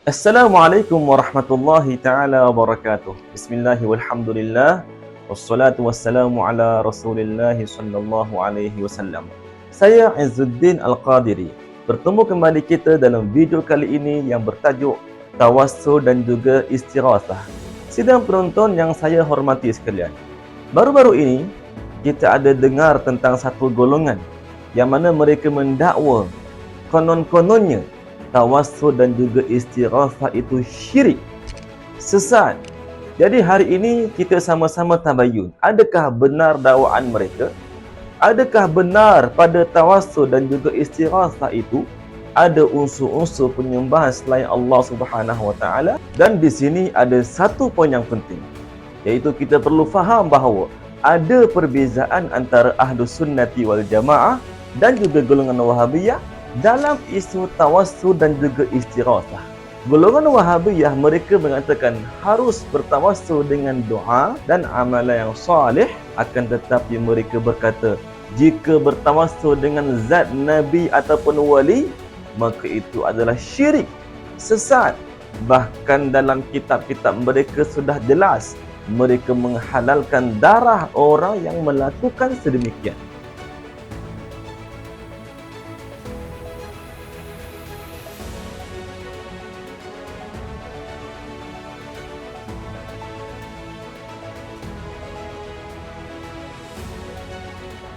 Assalamualaikum warahmatullahi taala wabarakatuh. Bismillah walhamdulillah wassalatu wassalamu ala Rasulillah sallallahu alaihi wasallam. Saya Izzuddin Al-Qadiri. Bertemu kembali kita dalam video kali ini yang bertajuk Tawassul dan juga Istighasah. Sidang penonton yang saya hormati sekalian. Baru-baru ini kita ada dengar tentang satu golongan yang mana mereka mendakwa konon-kononnya tawassul dan juga istighasah itu syirik, sesat. Jadi hari ini kita sama-sama tabayun, adakah benar dakwaan mereka? Adakah benar pada tawassul dan juga istighasah itu ada unsur-unsur penyembahan selain Allah Subhanahu wa taala? Dan di sini ada satu poin yang penting, iaitu kita perlu faham bahawa ada perbezaan antara Ahlus Sunnati wal Jamaah dan juga golongan Wahabiyah dalam isu tawassul dan juga istighasah. Golongan Wahabiyah mereka mengatakan harus bertawassul dengan doa dan amalan yang salih, akan tetapi mereka berkata jika bertawassul dengan zat Nabi ataupun wali, maka itu adalah syirik, sesat. Bahkan dalam kitab-kitab mereka sudah jelas mereka menghalalkan darah orang yang melakukan sedemikian.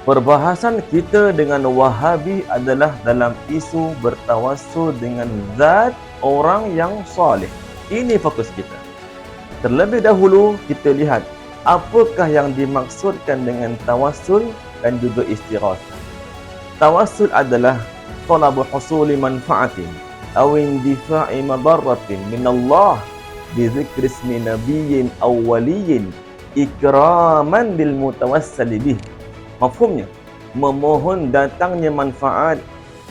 Perbahasan kita dengan Wahabi adalah dalam isu bertawassul dengan zat orang yang salih. Ini fokus kita. Terlebih dahulu kita lihat apakah yang dimaksudkan dengan tawassul dan juga istighasah. Tawassul adalah talabu husuli manfaatin aw indifa'i madaratin min Allah bi dzikri ismi nabiyyin aw waliyyin ikraman lil mutawassil bih. Mafhumnya, memohon datangnya manfaat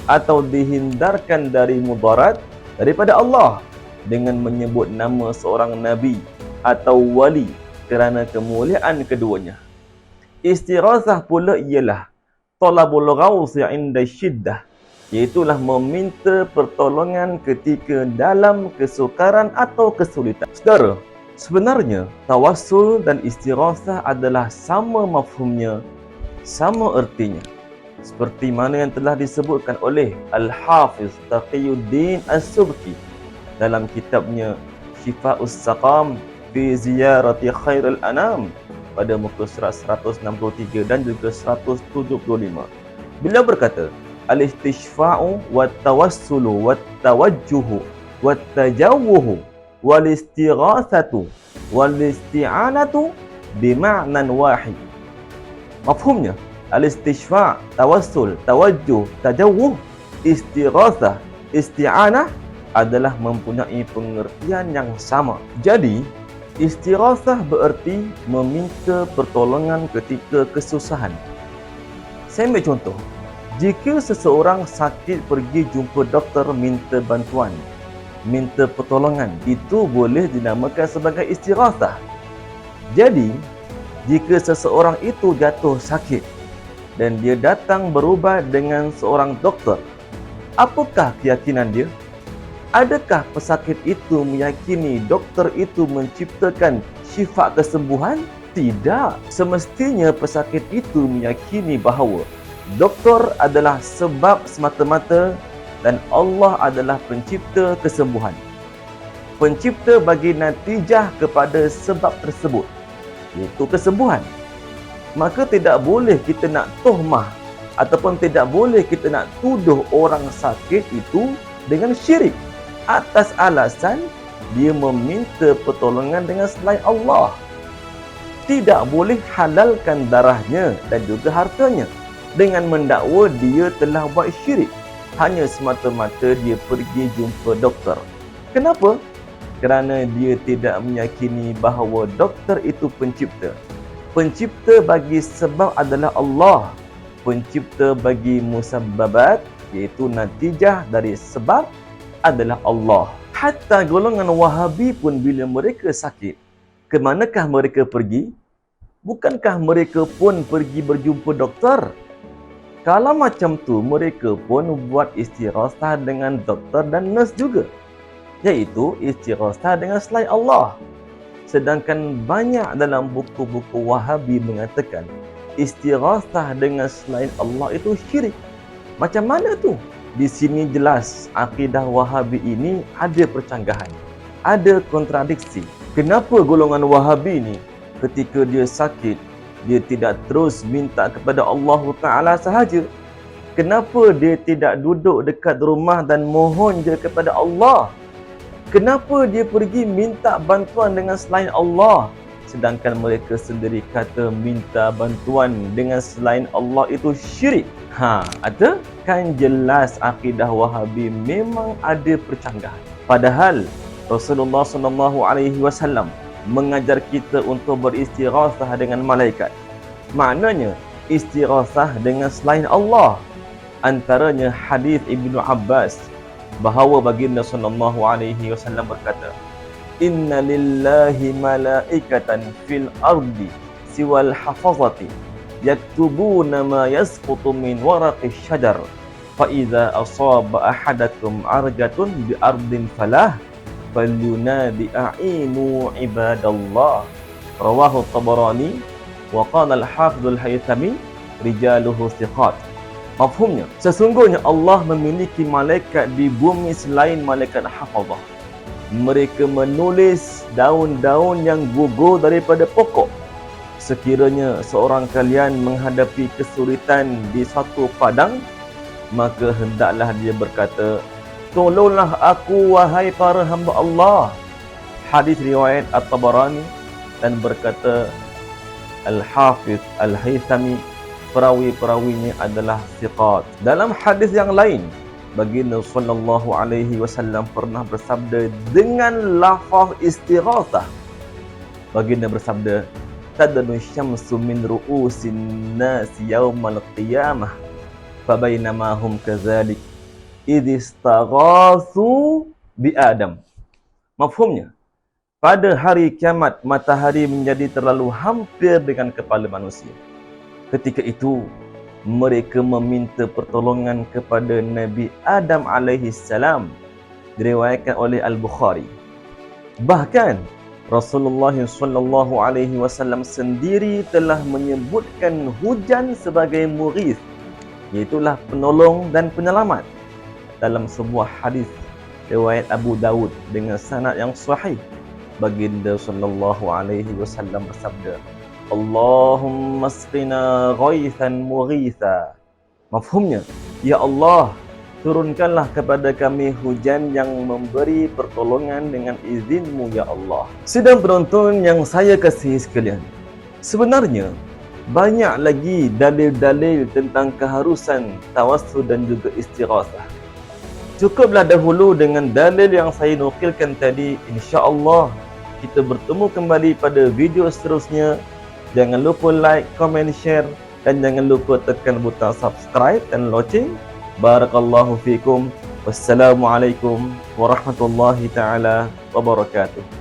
atau dihindarkan dari mudarat daripada Allah dengan menyebut nama seorang nabi atau wali kerana kemuliaan keduanya. Istighasah pula ialah talabul ghausi 'inda syiddah, iaitulah meminta pertolongan ketika dalam kesukaran atau kesulitan. Saudara, sebenarnya tawassul dan istighasah adalah sama mafhumnya, sama ertinya, seperti mana yang telah disebutkan oleh Al-Hafiz Taqiyuddin As-Subki dalam kitabnya Shifa'us Saqam fi Ziyarati Khairul Anam pada muka surat 163 dan juga 175. Beliau berkata, al-istishfa'u wat-tawassulu wat-tawajjuhu wat-tajawwuhu wal-istighasatu wal-isti'anatu bima'nan wahid. Mafhumnya, al-istishfa', tawassul, tawajjuh, tajawuh, istighasah, isti'anah adalah mempunyai pengertian yang sama. Jadi, istighasah bererti meminta pertolongan ketika kesusahan. Saya ambil contoh. Jika seseorang sakit pergi jumpa doktor minta bantuan, minta pertolongan, itu boleh dinamakan sebagai istighasah. Jadi, jika seseorang itu jatuh sakit dan dia datang berubat dengan seorang doktor, apakah keyakinan dia? Adakah pesakit itu meyakini doktor itu menciptakan syifa kesembuhan? Tidak. Semestinya pesakit itu meyakini bahawa doktor adalah sebab semata-mata dan Allah adalah pencipta kesembuhan, pencipta bagi natijah kepada sebab tersebut, iaitu kesembuhan. Maka tidak boleh kita nak tuhmah ataupun tidak boleh kita nak tuduh orang sakit itu dengan syirik atas alasan dia meminta pertolongan dengan selain Allah. Tidak boleh halalkan darahnya dan juga hartanya dengan mendakwa dia telah buat syirik hanya semata-mata dia pergi jumpa doktor. Kenapa? Kerana dia tidak meyakini bahawa doktor itu pencipta. Pencipta bagi sebab adalah Allah. Pencipta bagi musabbabat, iaitu natijah dari sebab, adalah Allah. Hatta golongan Wahabi pun bila mereka sakit, ke manakah mereka pergi? Bukankah mereka pun pergi berjumpa doktor? Kalau macam tu, mereka pun buat istighasah dengan doktor dan nurse juga. iaitu istighasah dengan selain Allah. Sedangkan banyak dalam buku-buku Wahabi mengatakan istighasah dengan selain Allah itu syirik. Macam mana tu? Di sini jelas akidah Wahabi ini ada percanggahan, ada kontradiksi. Kenapa golongan Wahabi ni ketika dia sakit, dia tidak terus minta kepada Allah Ta'ala sahaja? Kenapa dia tidak duduk dekat rumah dan mohon je kepada Allah? Kenapa dia pergi minta bantuan dengan selain Allah? Sedangkan mereka sendiri kata minta bantuan dengan selain Allah itu syirik. Ada? Kan jelas akidah Wahabi memang ada percanggahan. Padahal Rasulullah SAW mengajar kita untuk beristighasah dengan malaikat. Maknanya istighasah dengan selain Allah. Antaranya hadis Ibnu Abbas bahawa baginda sallallahu alaihi wasallam berkata, "Inna lillahi malaikatan fil ardi siwal hafazati yaktubuna ma yasqutu min waraqis syajar fa idza asaba ahadakum arjatun bi ardin falah falyunadi a'inu ibadallah." Rawahu Tabarani wa qala al-Hafidz al-Haythami rijaluhu thiqat. Mafhumnya, sesungguhnya Allah memiliki malaikat di bumi selain malaikat hafazah. Mereka menulis daun-daun yang gugur daripada pokok. Sekiranya seorang kalian menghadapi kesulitan di suatu padang, maka hendaklah dia berkata, "Tolonglah aku wahai para hamba Allah." Hadis riwayat At-Tabarani, dan berkata Al-Hafidz Al-Haythami, perawi-perawinya adalah thiqat. Dalam hadis yang lain, baginda sallallahu alaihi wasallam pernah bersabda dengan lafaz istighasah. Baginda bersabda, "Tadnu syamsu min ru'usin nas yaumal qiyamah fa bainama hum kadzalik idh istaghatsu bi Adam." Mafhumnya, pada hari kiamat matahari menjadi terlalu hampir dengan kepala manusia. Ketika itu, mereka meminta pertolongan kepada Nabi Adam alaihi salam, diriwayatkan oleh Al-Bukhari. Bahkan Rasulullah sallallahu alaihi wasallam sendiri telah menyebutkan hujan sebagai mughith, iaitulah penolong dan penyelamat. Dalam sebuah hadis riwayat Abu Dawud dengan sanad yang sahih, baginda sallallahu alaihi wasallam bersabda, "Allahumma asqina ghaithan mughitha." Mafhumnya, ya Allah, turunkanlah kepada kami hujan yang memberi pertolongan dengan izin-Mu ya Allah. Sidang penonton yang saya kasihi sekalian, sebenarnya banyak lagi dalil-dalil tentang keharusan tawassul dan juga istighasah. Cukuplah dahulu dengan dalil yang saya nukilkan tadi. Insya-Allah kita bertemu kembali pada video seterusnya. Jangan lupa like, komen, share, dan jangan lupa tekan butang subscribe dan lonceng. Barakallahu fikum. Wassalamualaikum warahmatullahi taala wabarakatuh.